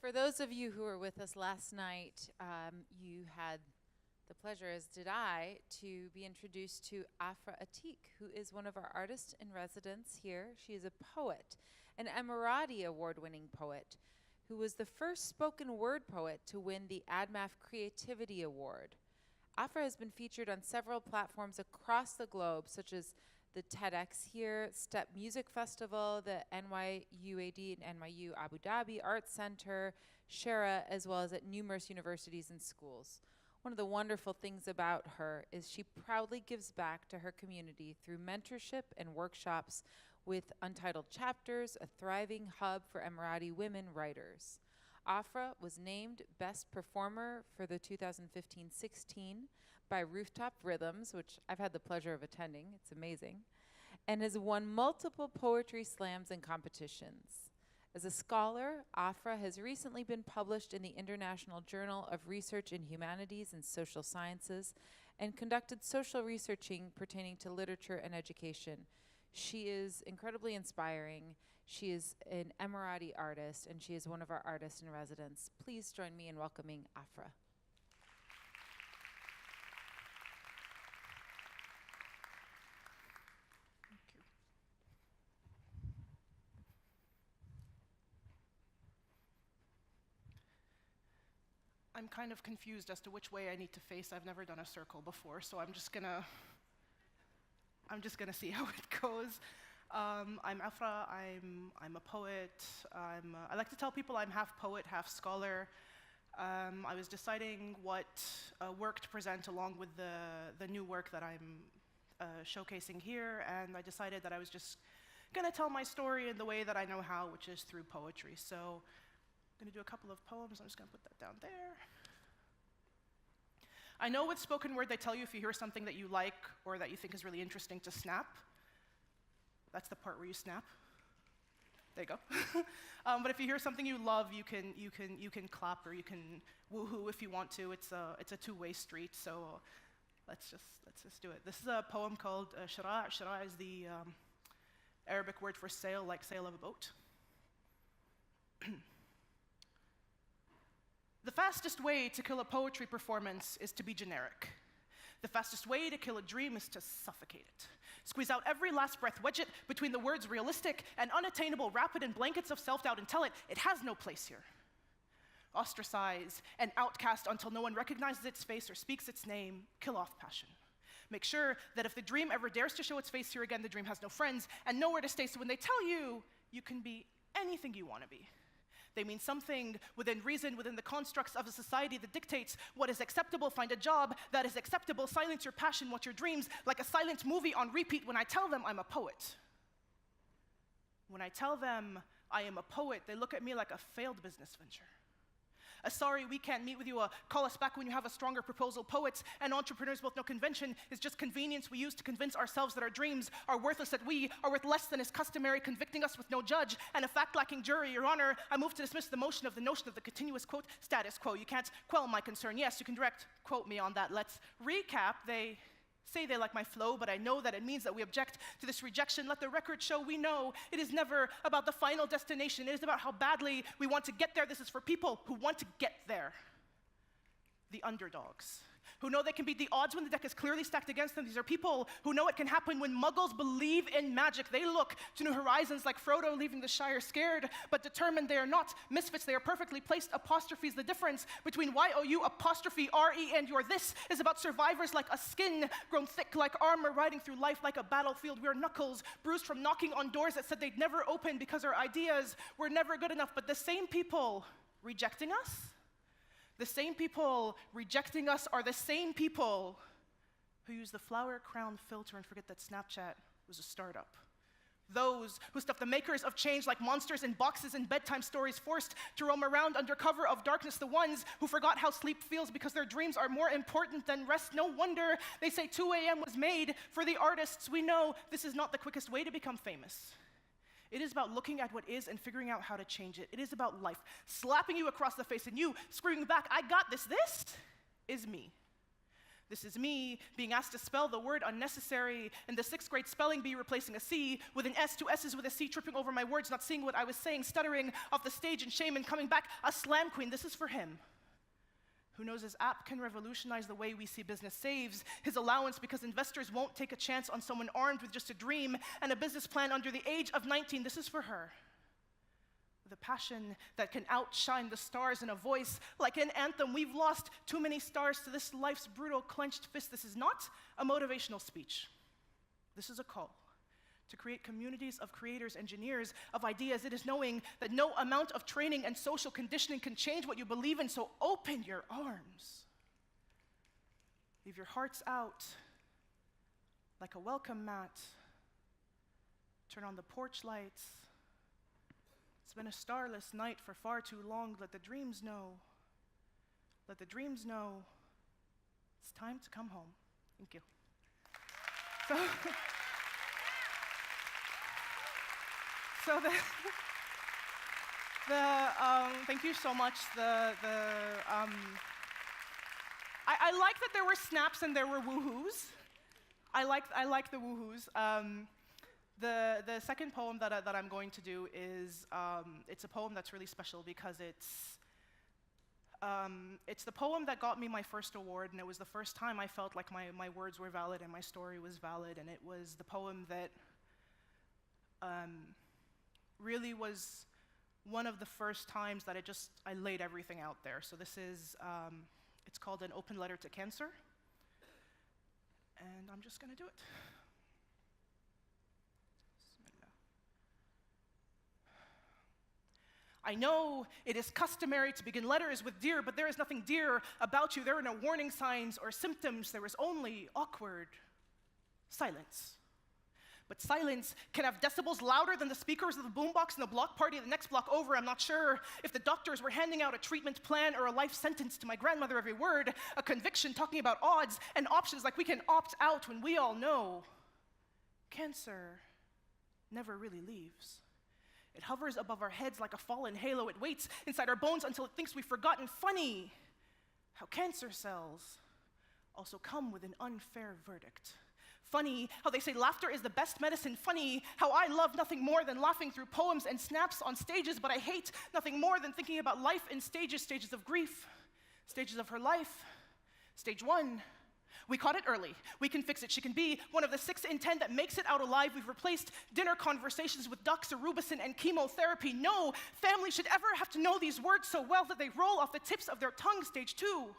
For those of you who were with us last night, you had the pleasure, as did I, to be introduced to Afra Atiq, who is one of our artists in residence here. She is a poet, an Emirati award-winning poet, who was the first spoken word poet to win the ADMAF Creativity Award. Afra has been featured on several platforms across the globe, such as the TEDx here, Step Music Festival, the NYUAD and NYU Abu Dhabi Arts Center, Shara, as well as at numerous universities and schools. One of the wonderful things about her is she proudly gives back to her community through mentorship and workshops with Untitled Chapters, a thriving hub for Emirati women writers. Afra was named Best Performer for the 2015-16 by Rooftop Rhythms, which I've had the pleasure of attending. It's amazing. And has won multiple poetry slams and competitions. As a scholar, Afra has recently been published in the International Journal of Research in Humanities and Social Sciences and conducted social researching pertaining to literature and education. She is incredibly inspiring. She is an Emirati artist, and she is one of our artists in residence. Please join me in welcoming Afra. Thank you. I'm kind of confused as to which way I need to face. I've never done a circle before, so I'm just gonna see how it goes. I'm Afra. I'm a poet. I like to tell people I'm half poet, half scholar. I was deciding what work to present along with the new work that I'm showcasing here, and I decided that I was just gonna tell my story in the way that I know how, which is through poetry. So I'm gonna do a couple of poems. I'm just gonna put that down there. I know with spoken word, they tell you if you hear something that you like or that you think is really interesting to snap. That's the part where you snap. There you go. But if you hear something you love, you can clap or you can woohoo if you want to. It's a two-way street. So let's just do it. This is a poem called Shara'. Shara' is the Arabic word for sail, like sail of a boat. The fastest way to kill a poetry performance is to be generic. The fastest way to kill a dream is to suffocate it. Squeeze out every last breath, wedge it between the words realistic and unattainable, wrap it in blankets of self-doubt and tell it, it has no place here. Ostracize and outcast until no one recognizes its face or speaks its name, kill off passion. Make sure that if the dream ever dares to show its face here again, the dream has no friends and nowhere to stay, so when they tell you, you can be anything you want to be. They mean something within reason, within the constructs of a society that dictates what is acceptable. Find a job that is acceptable. Silence your passion, watch your dreams, like a silent movie on repeat when I tell them I'm a poet. When I tell them I am a poet, they look at me like a failed business venture. A sorry, we can't meet with you, call us back when you have a stronger proposal. Poets and entrepreneurs both know convention is just convenience we use to convince ourselves that our dreams are worthless, that we are worth less than is customary, convicting us with no judge and a fact-lacking jury. Your Honor, I move to dismiss the motion of the notion of the continuous, quote, status quo. You can't quell my concern. Yes, you can direct, quote me on that. Let's recap. They say they like my flow, but I know that it means that we object to this rejection. Let the record show we know it is never about the final destination. It is about how badly we want to get there. This is for people who want to get there. The underdogs, who know they can beat the odds when the deck is clearly stacked against them. These are people who know it can happen when muggles believe in magic. They look to new horizons like Frodo leaving the Shire, scared but determined. They are not misfits. They are perfectly placed apostrophes. The difference between Y-O-U apostrophe R-E and your this is about survivors like a skin grown thick like armor, riding through life like a battlefield. We are knuckles bruised from knocking on doors that said they'd never open because our ideas were never good enough. But the same people rejecting us, the same people rejecting us are the same people who use the flower crown filter and forget that Snapchat was a startup. Those who stuff the makers of change like monsters in boxes and bedtime stories, forced to roam around under cover of darkness. The ones who forgot how sleep feels because their dreams are more important than rest. No wonder they say 2 a.m. was made for the artists. We know this is not the quickest way to become famous. It is about looking at what is and figuring out how to change it. It is about life slapping you across the face and you screaming back, I got this. This is me. This is me being asked to spell the word unnecessary, in the 6th grade spelling bee replacing a C with an S, 2 S's with a C, tripping over my words, not seeing what I was saying, stuttering off the stage in shame and coming back a slam queen. This is for him, who knows his app can revolutionize the way we see business, saves his allowance because investors won't take a chance on someone armed with just a dream and a business plan under the age of 19. This is for her, the passion that can outshine the stars in a voice like an anthem. We've lost too many stars to this life's brutal clenched fist. This is not a motivational speech. This is a call to create communities of creators, engineers, of ideas. It is knowing that no amount of training and social conditioning can change what you believe in, so open your arms. Leave your hearts out like a welcome mat. Turn on the porch lights. It's been a starless night for far too long. Let the dreams know. Let the dreams know it's time to come home. Thank you. Thank you so much. I like that there were snaps and there were woohoos. I like the woohoos. The second poem that I'm going to do is it's a poem that's really special because it's the poem that got me my first award, and it was the first time I felt like my words were valid and my story was valid, and it was the poem that really was one of the first times that I laid everything out there. So this is, it's called An Open Letter to Cancer, and I'm just gonna do it. I know it is customary to begin letters with dear, but there is nothing dear about you. There are no warning signs or symptoms. There is only awkward silence. But silence can have decibels louder than the speakers of the boombox in the block party the next block over. I'm not sure if the doctors were handing out a treatment plan or a life sentence to my grandmother every word, a conviction talking about odds and options like we can opt out when we all know cancer never really leaves. It hovers above our heads like a fallen halo. It waits inside our bones until it thinks we've forgotten. Funny how cancer cells also come with an unfair verdict. Funny how they say laughter is the best medicine. Funny how I love nothing more than laughing through poems and snaps on stages, but I hate nothing more than thinking about life in stages, stages of grief, stages of her life. Stage 1, we caught it early. We can fix it. She can be one of the 6 in 10 that makes it out alive. We've replaced dinner conversations with doxorubicin and chemotherapy. No family should ever have to know these words so well that they roll off the tips of their tongue. Stage 2,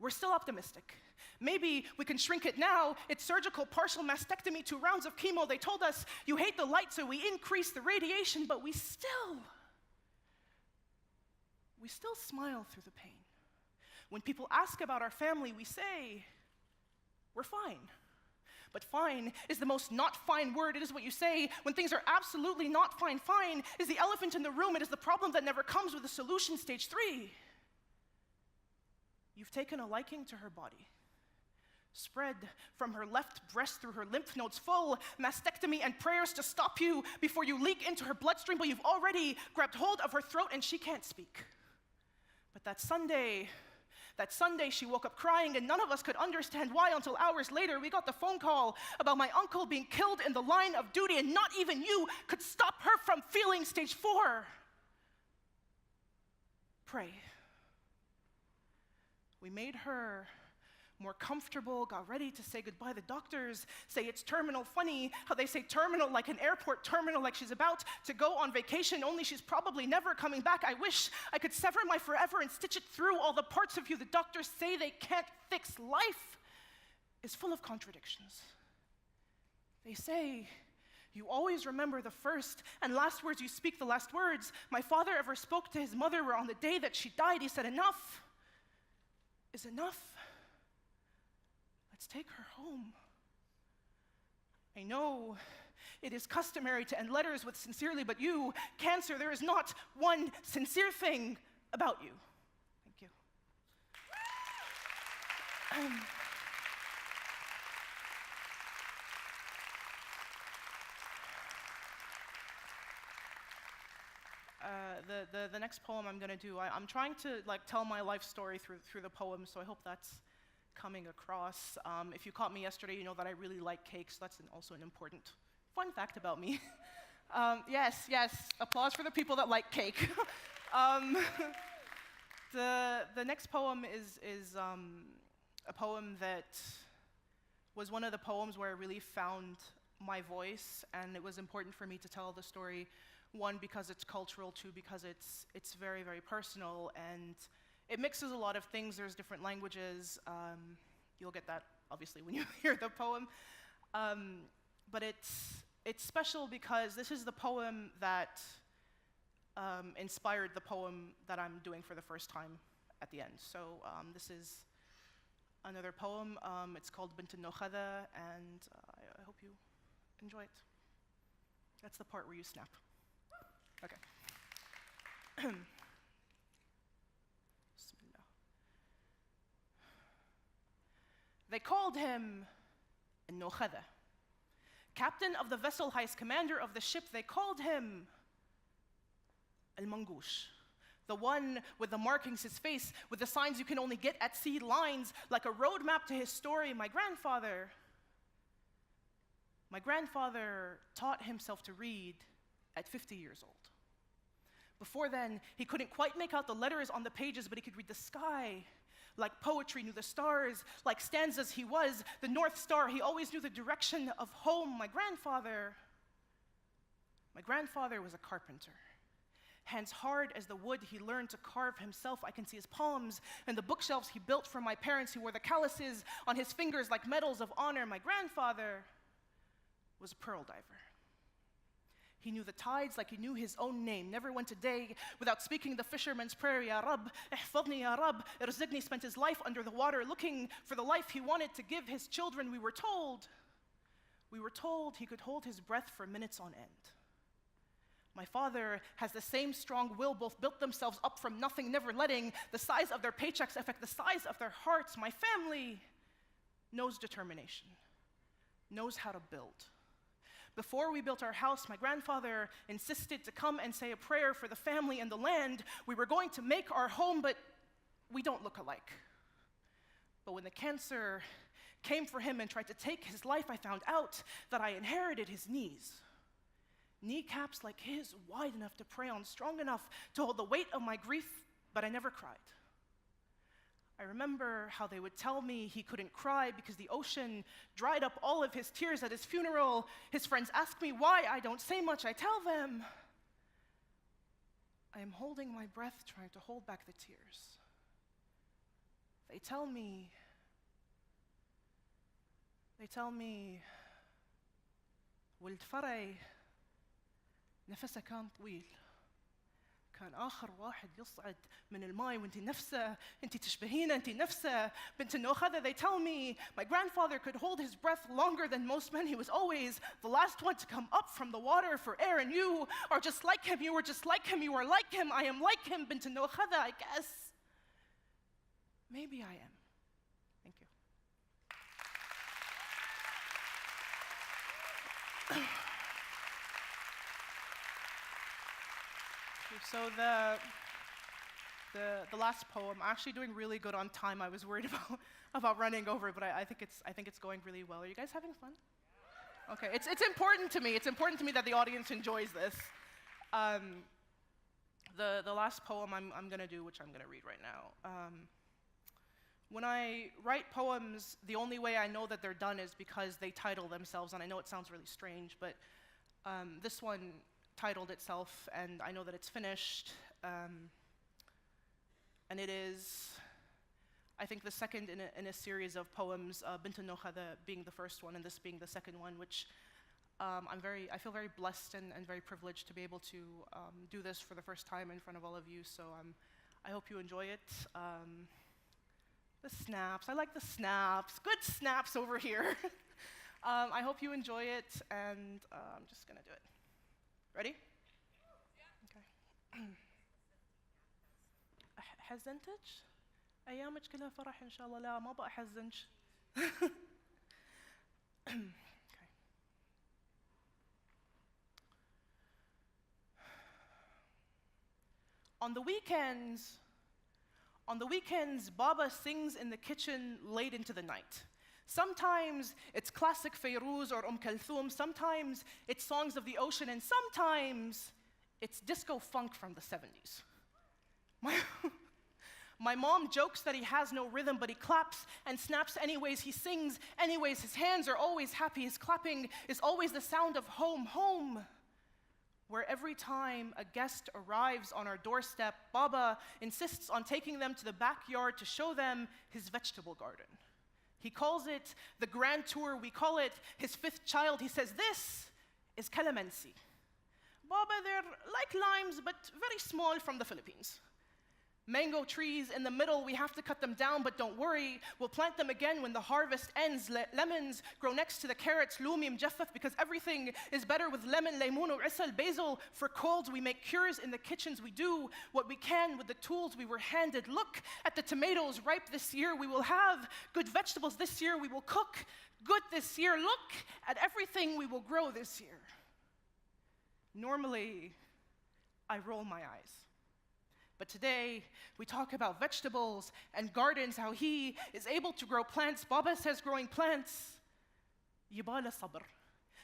we're still optimistic. Maybe we can shrink it now. It's surgical, partial mastectomy, 2 rounds of chemo. They told us you hate the light, so we increase the radiation, but we still smile through the pain. When people ask about our family, we say, we're fine. But fine is the most not fine word. It is what you say when things are absolutely not fine. Fine is the elephant in the room. It is the problem that never comes with a solution. Stage 3, you've taken a liking to her body. Spread from her left breast through her lymph nodes, full mastectomy and prayers to stop you before you leak into her bloodstream, but you've already grabbed hold of her throat and she can't speak. But that Sunday she woke up crying, and none of us could understand why until hours later we got the phone call about my uncle being killed in the line of duty, and not even you could stop her from feeling. Stage 4, pray. We made her more comfortable, got ready to say goodbye. The doctors say it's terminal. Funny how they say terminal like an airport terminal, like she's about to go on vacation, only she's probably never coming back. I wish I could sever my forever and stitch it through all the parts of you the doctors say they can't fix. Life is full of contradictions. They say you always remember the first and last words. You speak the last words my father ever spoke to his mother were on the day that she died. He said, enough is enough. Let's take her home. I know it is customary to end letters with sincerely, but you, cancer, there is not one sincere thing about you. Thank you. The next poem I'm going to do, I'm trying to tell my life story through the poem, so I hope that's coming across. If you caught me yesterday, you know that I really like cake, so that's also an important fun fact about me. Yes, applause for the people that like cake. The next poem is a poem that was one of the poems where I really found my voice, and it was important for me to tell the story, one, because it's cultural, two, because it's very, very personal, and it mixes a lot of things. There's different languages. You'll get that, obviously, when you hear the poem. But it's special because this is the poem that inspired the poem that I'm doing for the first time at the end. So this is another poem. It's called Benton Okada, and I hope you enjoy it. That's the part where you snap. Okay. Bismillah. They called him Okada, captain of the vessel, highest commander of the ship. They called him Al-Mangush, the one with the markings, his face, with the signs you can only get at sea, lines like a roadmap to his story. My grandfather taught himself to read at 50 years old. Before then, he couldn't quite make out the letters on the pages, but he could read the sky. Like poetry, knew the stars. Like stanzas, he was the North Star. He always knew the direction of home. My grandfather was a carpenter. Hands hard as the wood he learned to carve himself. I can see his palms and the bookshelves he built for my parents. He wore the calluses on his fingers like medals of honor. My grandfather was a pearl diver. He knew the tides like he knew his own name. Never went a day without speaking the fisherman's prayer. Ya Rab, ihfadni ya Rab. Irziqni. Spent his life under the water looking for the life he wanted to give his children. We were told he could hold his breath for minutes on end. My father has the same strong will, both built themselves up from nothing, never letting the size of their paychecks affect the size of their hearts. My family knows determination, knows how to build. Before we built our house, my grandfather insisted to come and say a prayer for the family and the land. We were going to make our home, but we don't look alike. But when the cancer came for him and tried to take his life, I found out that I inherited his knees. Kneecaps like his, wide enough to pray on, strong enough to hold the weight of my grief, but I never cried. I remember how they would tell me he couldn't cry because the ocean dried up all of his tears at his funeral. His friends ask me why I don't say much. I tell them, I am holding my breath, trying to hold back the tears. They tell me, ولد فرعي نفسها كان طويل. كان آخر واحد يصعد من الماء وانت نفسه، انت تشبهينه، انت نفسه. Benton Okada, they tell me, my grandfather could hold his breath longer than most men. He was always the last one to come up from the water for air, and you are just like him, you are just like him, you are like him, I am like him. Benton Okada, I guess. Maybe I am. Thank you. So the last poem, I'm actually doing really good on time. I was worried about running over, but I think it's going really well. Are you guys having fun? Okay, it's important to me. It's important to me that the audience enjoys this. The last poem I'm gonna do, which I'm gonna read right now. When I write poems, the only way I know that they're done is because they title themselves, and I know it sounds really strange, but this one titled itself, and I know that it's finished. And it is, I think, the second in a series of poems, Benton Okada being the first one, and this being the second one, which I feel very blessed and very privileged to be able to do this for the first time in front of all of you. So I hope you enjoy it. The snaps, I like the snaps. Good snaps over here. I hope you enjoy it, and I'm just gonna do it. Ready? Okay. حزنتك؟ أيامك كلها فرح إن شاء الله. لا ما بقى أحزنك. Okay. On the weekends, Baba sings in the kitchen late into the night. Sometimes it's classic Fairuz or Kulthum, sometimes it's songs of the ocean, and sometimes it's disco funk from the 70s. My mom jokes that he has no rhythm, but he claps and snaps anyways. He sings anyways. His hands are always happy. His clapping is always the sound of home, home. Where every time a guest arrives on our doorstep, Baba insists on taking them to the backyard to show them his vegetable garden. He calls it the grand tour. We call it his fifth child. He says, this is calamansi. Baba, they're like limes, but very small, from the Philippines. Mango trees in the middle, we have to cut them down, but don't worry, we'll plant them again when the harvest ends. Lemons grow next to the carrots, lumi mjaffaf, because everything is better with lemon, laymoon, or isal, basil. For colds, we make cures in the kitchens. We do what we can with the tools we were handed. Look at the tomatoes ripe this year. We will have good vegetables this year. We will cook good this year. Look at everything we will grow this year. Normally, I roll my eyes. But today, we talk about vegetables and gardens, how he is able to grow plants. Baba says growing plants, yibala sabr.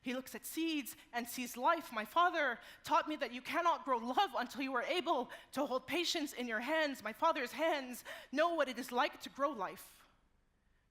He looks at seeds and sees life. My father taught me that you cannot grow love until you are able to hold patience in your hands. My father's hands know what it is like to grow life,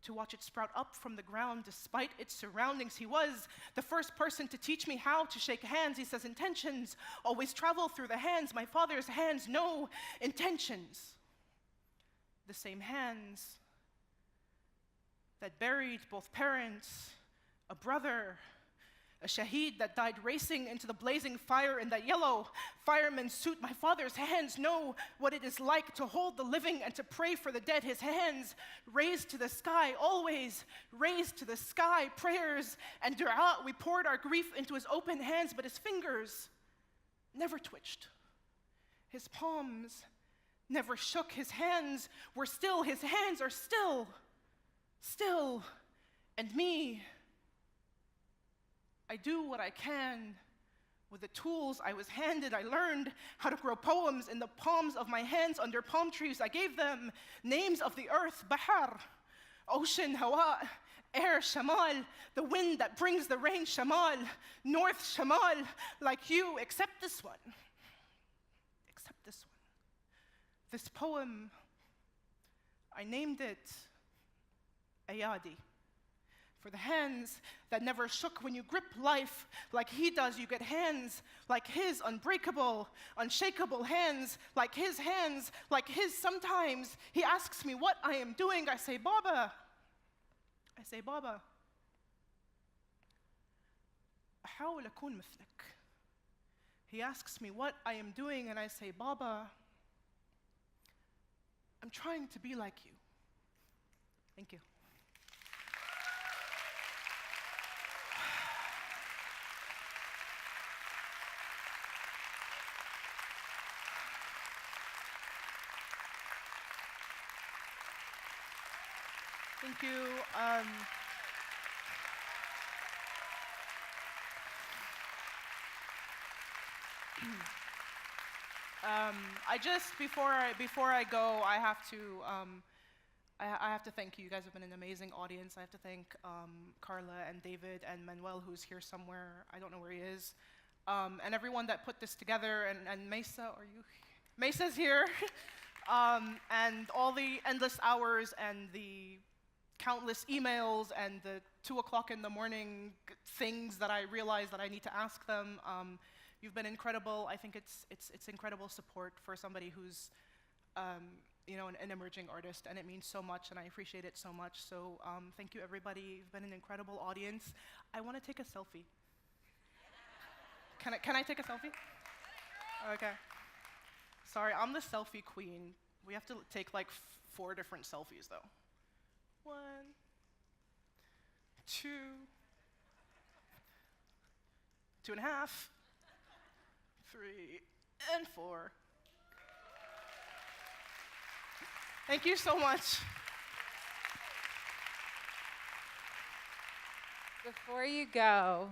to watch it sprout up from the ground despite its surroundings. He was the first person to teach me how to shake hands. He says intentions always travel through the hands. My father's hands know intentions. The same hands that buried both parents, a brother, a shaheed that died racing into the blazing fire in that yellow fireman's suit. My father's hands know what it is like to hold the living and to pray for the dead. His hands raised to the sky, always raised to the sky. Prayers and dua, we poured our grief into his open hands, but his fingers never twitched. His palms never shook. His hands were still. His hands are still. And me, I do what I can with the tools I was handed. I learned how to grow poems in the palms of my hands under palm trees. I gave them names of the earth, bahar, ocean, hawa, air, shamal, the wind that brings the rain, shamal, north, shamal, like you, except this one. Except this one. This poem, I named it Ayadi. For the hands that never shook. When you grip life like he does, you get hands like his, unbreakable, unshakable hands like his, Sometimes he asks me what I am doing. I say, Baba. أحاول أكون مثلك. He asks me what I am doing, and I say, Baba, I'm trying to be like you. Thank you. Thank you. Before I go, I have to thank you. You guys have been an amazing audience. I have to thank Carla and David and Manuel, who's here somewhere. I don't know where he is. And everyone that put this together, and Mesa, are you? Mesa's here. And all the endless hours and the countless emails and the 2 o'clock in the morning things that I realize that I need to ask them. You've been incredible. I think it's incredible support for somebody who's an emerging artist, and it means so much, and I appreciate it so much. So thank you, everybody. You've been an incredible audience. I want to take a selfie. Can I take a selfie? Okay. Sorry, I'm the selfie queen. We have to take like 4 different selfies, though. 1, 2, 2.5, 3, and 4. Thank you so much. Before you go,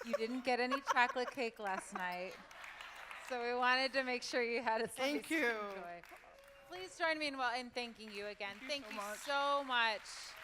you didn't get any chocolate cake last night, so we wanted to make sure you had a slice Thank you. to enjoy. Please join me in thanking you again. Thank Thank you you so much. so much.